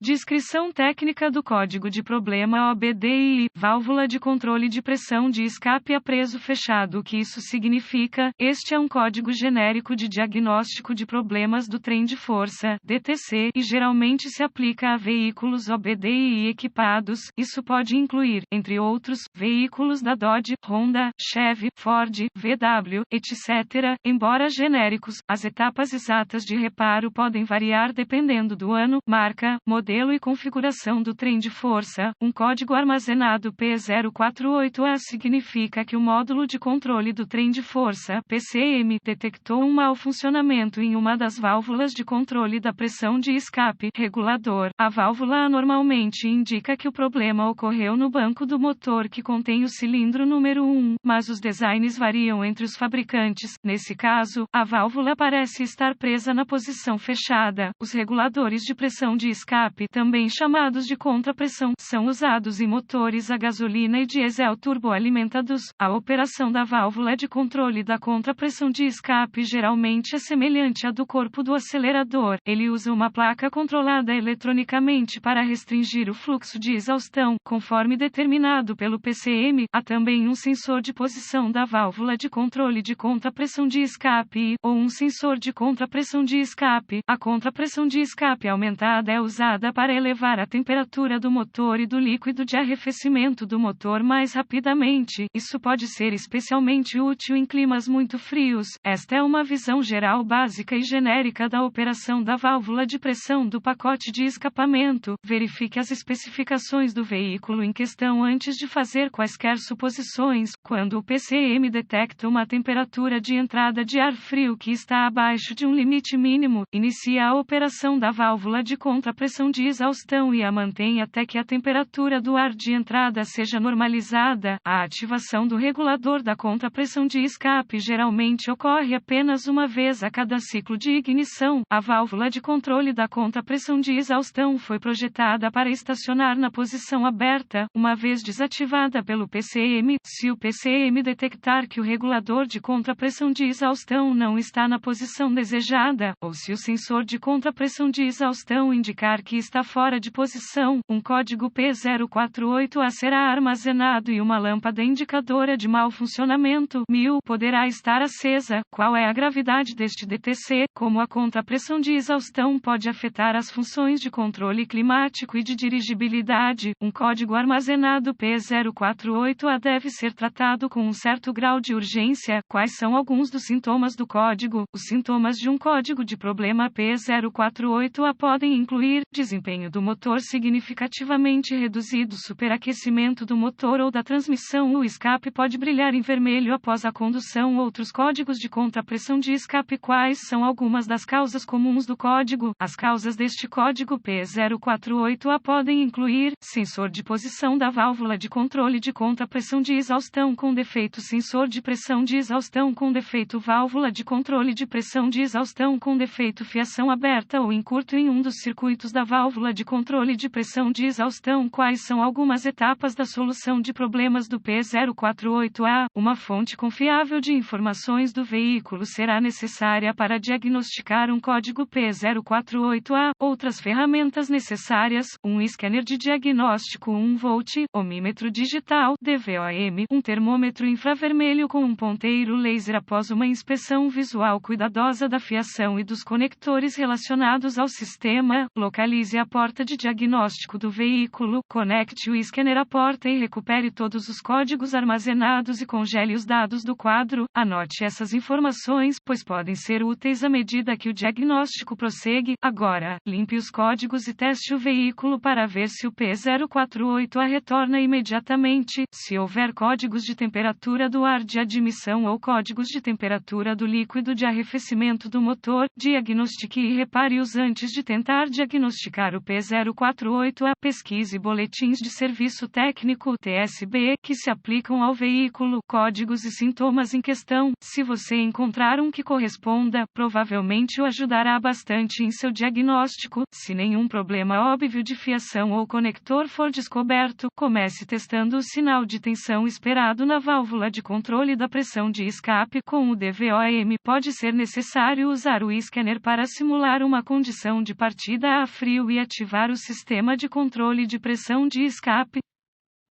Descrição técnica do código de problema OBDI, válvula de controle de pressão de escape a preso fechado. O que isso significa? Este é um código genérico de diagnóstico de problemas do trem de força, DTC, e geralmente se aplica a veículos OBDI equipados. Isso pode incluir, entre outros, veículos da Dodge, Honda, Chevy, Ford, VW, etc. Embora genéricos, as etapas exatas de reparo podem variar dependendo do ano, marca, modelo e configuração do trem de força. Um código armazenado P048A significa que o módulo de controle do trem de força, PCM, detectou um mau funcionamento em uma das válvulas de controle da pressão de escape, regulador. A válvula normalmente indica que o problema ocorreu no banco do motor que contém o cilindro número 1, mas os designs variam entre os fabricantes. Nesse caso, a válvula parece estar presa na posição fechada. Os reguladores de pressão de escape, também chamados de contrapressão, são usados em motores a gasolina e diesel turboalimentados. A operação da válvula de controle da contrapressão de escape geralmente é semelhante à do corpo do acelerador. Ele usa uma placa controlada eletronicamente para restringir o fluxo de exaustão, conforme determinado pelo PCM. Há também um sensor de posição da válvula de controle de contrapressão de escape ou um sensor de contrapressão de escape. A contrapressão de escape aumentada é usada para elevar a temperatura do motor e do líquido de arrefecimento do motor mais rapidamente. Isso pode ser especialmente útil em climas muito frios. Esta é uma visão geral básica e genérica da operação da válvula de pressão do pacote de escapamento. Verifique as especificações do veículo em questão antes de fazer quaisquer suposições. Quando o PCM detecta uma temperatura de entrada de ar frio que está abaixo de um limite mínimo, inicia a operação da válvula de contrapressão de exaustão e a mantém até que a temperatura do ar de entrada seja normalizada. A ativação do regulador da contrapressão de escape geralmente ocorre apenas uma vez a cada ciclo de ignição. A válvula de controle da contrapressão de exaustão foi projetada para estacionar na posição aberta, uma vez desativada pelo PCM. Se o PCM detectar que o regulador de contrapressão de exaustão não está na posição desejada, ou se o sensor de contrapressão de exaustão indicar que está fora de posição, um código P048A será armazenado e uma lâmpada indicadora de mau funcionamento 1000 poderá estar acesa. Qual é a gravidade deste DTC? Como a contrapressão de exaustão pode afetar as funções de controle climático e de dirigibilidade? Um código armazenado P048A deve ser tratado com um certo grau de urgência. Quais são alguns dos sintomas do código? Os sintomas de um código de problema P048A podem incluir desempenho do motor significativamente reduzido, superaquecimento do motor ou da transmissão. O escape pode brilhar em vermelho após a condução. Outros códigos de contrapressão de escape. Quais são algumas das causas comuns do código? As causas deste código P048A podem incluir sensor de posição da válvula de controle de contrapressão de exaustão com defeito, sensor de pressão de exaustão com defeito, válvula de controle de pressão de exaustão com defeito, fiação aberta ou encurto em um dos circuitos da válvula de controle de pressão de exaustão. Quais são algumas etapas da solução de problemas do P048A? Uma fonte confiável de informações do veículo será necessária para diagnosticar um código P048A. Outras ferramentas necessárias: um scanner de diagnóstico 1 volt, ohmímetro digital, DVOM, um termômetro infravermelho com um ponteiro laser após uma inspeção visual cuidadosa da fiação e dos conectores relacionados ao sistema. Localize a porta de diagnóstico do veículo, conecte o scanner à porta e recupere todos os códigos armazenados e congele os dados do quadro. Anote essas informações, pois podem ser úteis à medida que o diagnóstico prossegue. Agora, limpe os códigos e teste o veículo para ver se o P048A retorna imediatamente. Se houver códigos de temperatura do ar de admissão ou códigos de temperatura do líquido de arrefecimento do motor, diagnostique e repare-os antes de tentar diagnosticar o P048A. Pesquise boletins de serviço técnico (TSB) que se aplicam ao veículo, códigos e sintomas em questão. Se você encontrar um que corresponda, provavelmente o ajudará bastante em seu diagnóstico. Se nenhum problema óbvio de fiação ou conector for descoberto, comece testando o sinal de tensão esperado na válvula de controle da pressão de escape com o DVOM. Pode ser necessário usar o scanner para simular uma condição de partida a frio e ativar o sistema de controle de pressão de escape.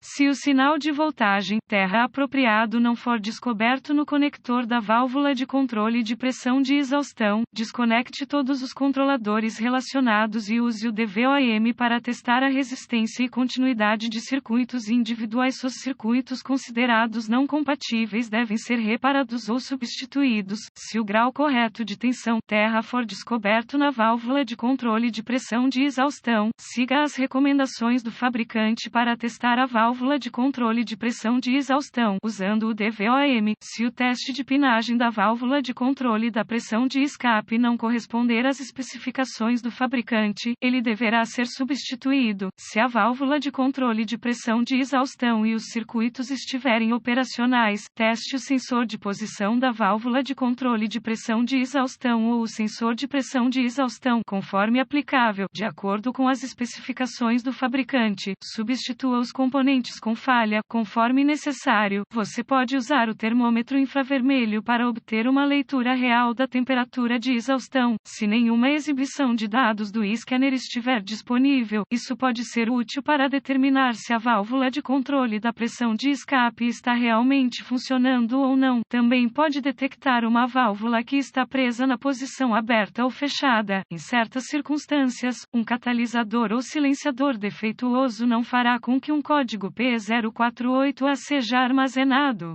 Se o sinal de voltagem terra apropriado não for descoberto no conector da válvula de controle de pressão de exaustão, desconecte todos os controladores relacionados e use o DVOM para testar a resistência e continuidade de circuitos individuais. Os circuitos considerados não compatíveis devem ser reparados ou substituídos. Se o grau correto de tensão terra for descoberto na válvula de controle de pressão de exaustão, siga as recomendações do fabricante para testar a válvula de controle de pressão de exaustão, usando o DVOM. Se o teste de pinagem da válvula de controle da pressão de escape não corresponder às especificações do fabricante, ele deverá ser substituído. Se a válvula de controle de pressão de exaustão e os circuitos estiverem operacionais, teste o sensor de posição da válvula de controle de pressão de exaustão ou o sensor de pressão de exaustão, conforme aplicável, de acordo com as especificações do fabricante. Substitua os componentes com falha, conforme necessário. Você pode usar o termômetro infravermelho para obter uma leitura real da temperatura de exaustão. Se nenhuma exibição de dados do scanner estiver disponível, isso pode ser útil para determinar se a válvula de controle da pressão de escape está realmente funcionando ou não. Também pode detectar uma válvula que está presa na posição aberta ou fechada. Em certas circunstâncias, um catalisador ou silenciador defeituoso não fará com que um código P048A seja armazenado.